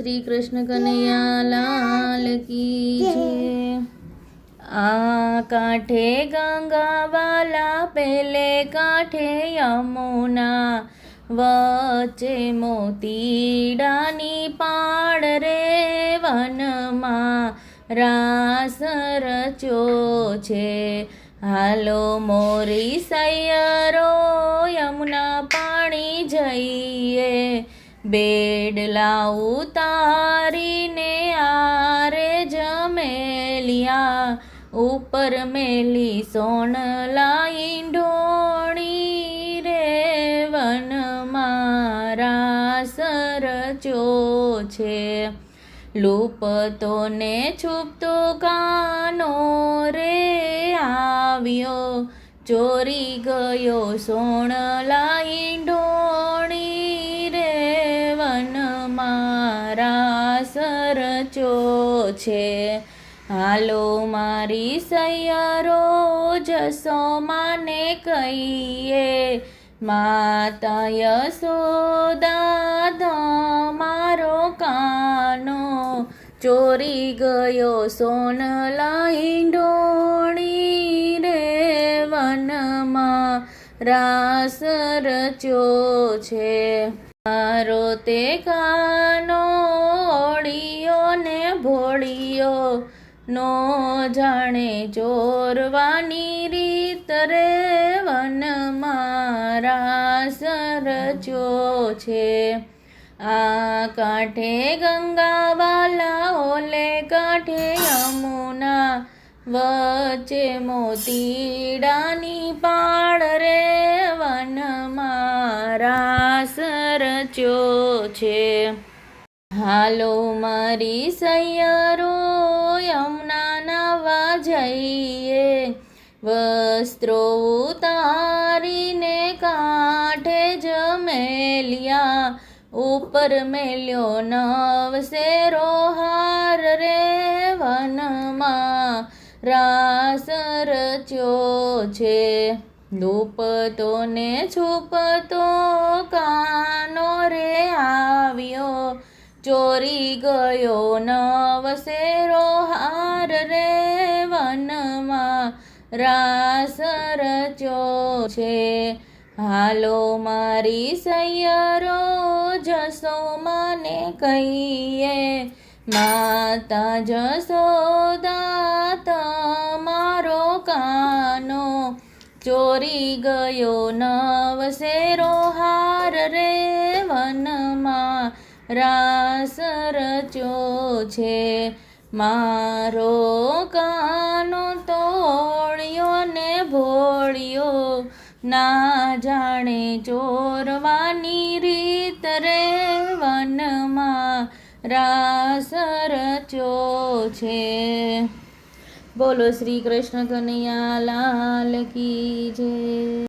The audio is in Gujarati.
શ્રી કૃષ્ણ કનૈયા લાલ કી જય। આ કાંઠે ગંગા વાલા પેલે કાંઠે યમુના, વચ્ચે મોતીડાની પાડ રે વનમાં રાસ રચ્યો છે। હાલો મોરી સૈયરો યમુના પાણી જઈએ, બેડલા ઉતારીને આરે જમેલિયા, ઉપર મેલી સોનલા ઈંઢોણી રે વનમાં રાસ રચ્યો છે। લૂપતો ને છૂપતો કાનો રે આવ્યો, ચોરી ગયો સોનલા ઈંઢોણી રે વનમાં રાસ રચ્યો છે। હાલો મારી સૈયરો જસોમાને કહીએ, માતા યશોદા તમારો કાનો ચોરી ગયો સોનલા ઈંઢોણી રે વનમાં રાસ રચ્યો છે। મારો તે કાનો ઓળિયો ને ભોળિયો, નો જાણે ચોરવાની રીત રે વનમાં રાસ રચ્યો છે। આ કાંઠે ગંગા વાલા ઓલે કાંઠે યમુના, વચ્ચે મોતીડાની પાડ રે વનમાં રાસ રચ્યો છે। હાલો મારી સૈયરો યમુના નાવા જઈએ, વસ્ત્રો ઉતારીને કાંઠે જમેલિયા, ઉપર મેલ્યો નવસેરો હાર રે વનમાં રાસ રચ્યો છે। લૂપતો ને છૂપતો કાનો રે આવ્યો, ચોરી ગયો નવસેરો હાર રે વનમાં રાસ રચ્યો છે। હાલો મારી સૈયરો જસોમાને કહીએ, માતા જશોદા તમારો કાનો ચોરી ગયો નવસેરો હાર રે વનમાં રાસ રચ્યો છે। મારો કાનો તો ઓળિયો ને ભોળિયો, ના જાણે ચોરવાની રીત રે વનમાં રાસ રચ્યો છે। બોલો શ્રી કૃષ્ણ કનૈયા લાલ કી જય।